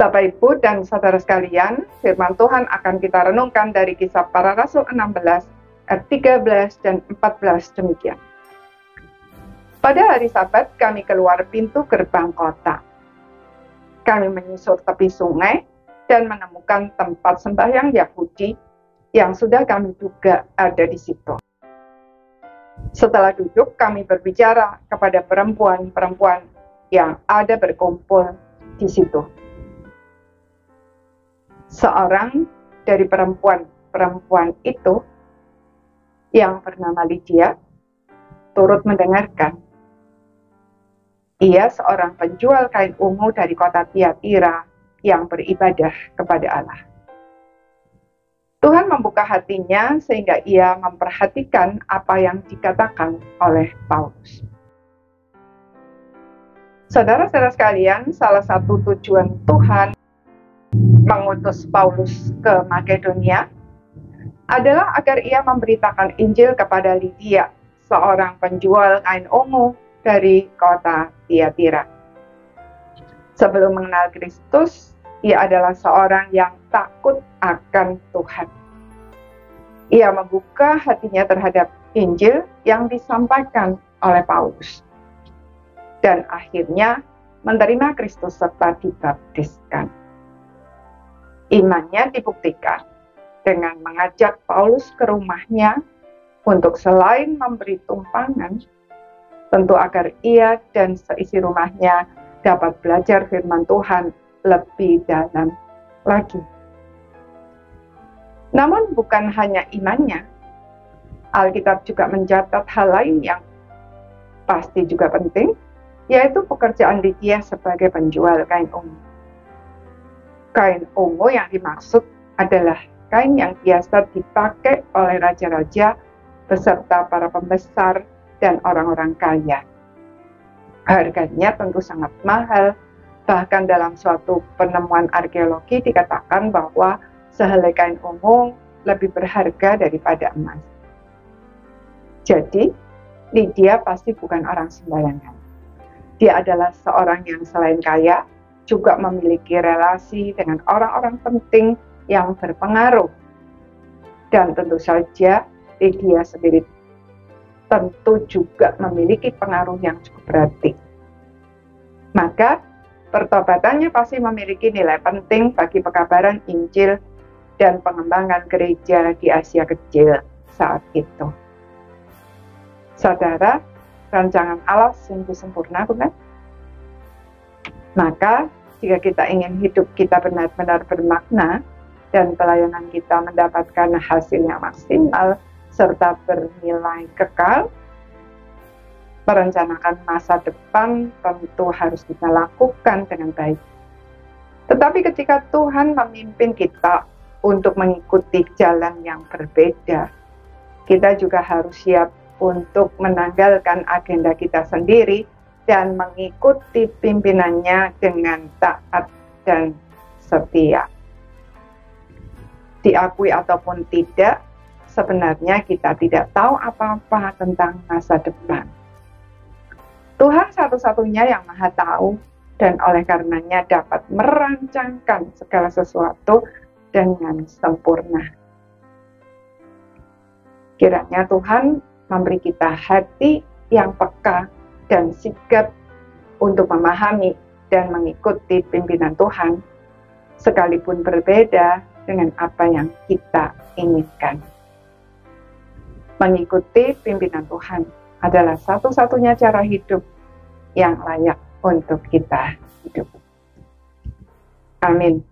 Bapak, Ibu, dan saudara sekalian, firman Tuhan akan kita renungkan dari Kisah Para Rasul 16, ayat 13 dan 14 demikian. Pada hari Sabat, kami keluar pintu gerbang kota. Kami menyusur tepi sungai dan menemukan tempat sembahyang Yahudi yang sudah kami duga ada di situ. Setelah duduk, kami berbicara kepada perempuan-perempuan yang ada berkumpul di situ. Seorang dari perempuan-perempuan itu yang bernama Lydia turut mendengarkan. Ia seorang penjual kain ungu dari kota Tiatira yang beribadah kepada Allah. Tuhan membuka hatinya sehingga ia memperhatikan apa yang dikatakan oleh Paulus. Saudara-saudara sekalian, salah satu tujuan Tuhan mengutus Paulus ke Makedonia adalah agar ia memberitakan Injil kepada Lydia, seorang penjual kain ungu dari kota Tiatira. Sebelum mengenal Kristus, ia adalah seorang yang takut akan Tuhan. Ia membuka hatinya terhadap Injil yang disampaikan oleh Paulus. Dan akhirnya menerima Kristus serta dibaptiskan. Imannya dibuktikan dengan mengajak Paulus ke rumahnya untuk selain memberi tumpangan, tentu agar ia dan seisi rumahnya dapat belajar firman Tuhan lebih dalam lagi. Namun bukan hanya imannya, Alkitab juga mencatat hal lain yang pasti juga penting, yaitu pekerjaan Lydia sebagai penjual kain ungu. Kain ungu yang dimaksud adalah kain yang biasa dipakai oleh raja-raja beserta para pembesar dan orang-orang kaya. Harganya tentu sangat mahal, bahkan dalam suatu penemuan arkeologi dikatakan bahwa sehelai kain ungu lebih berharga daripada emas. Jadi, Lydia pasti bukan orang sembarangan. Dia adalah seorang yang selain kaya, juga memiliki relasi dengan orang-orang penting yang berpengaruh. Dan tentu saja, Lydia sendiri tentu juga memiliki pengaruh yang cukup berarti. Maka, pertobatannya pasti memiliki nilai penting bagi pekabaran Injil dan pengembangan gereja di Asia Kecil saat itu. Saudara, rancangan Allah sungguh sempurna, bukan? Maka, jika kita ingin hidup kita benar-benar bermakna dan pelayanan kita mendapatkan hasil yang maksimal serta bernilai kekal, merencanakan masa depan tentu harus kita lakukan dengan baik. Tetapi ketika Tuhan memimpin kita untuk mengikuti jalan yang berbeda, kita juga harus siap untuk menanggalkan agenda kita sendiri dan mengikuti pimpinannya dengan taat dan setia. Diakui ataupun tidak, sebenarnya kita tidak tahu apa-apa tentang masa depan. Tuhan satu-satunya yang Maha Tahu dan oleh karenanya dapat merancangkan segala sesuatu dengan sempurna. Kiranya Tuhan memberi kita hati yang peka dan sigap untuk memahami dan mengikuti pimpinan Tuhan, sekalipun berbeda dengan apa yang kita inginkan. Mengikuti pimpinan Tuhan adalah satu-satunya cara hidup yang layak untuk kita hidup. Amin.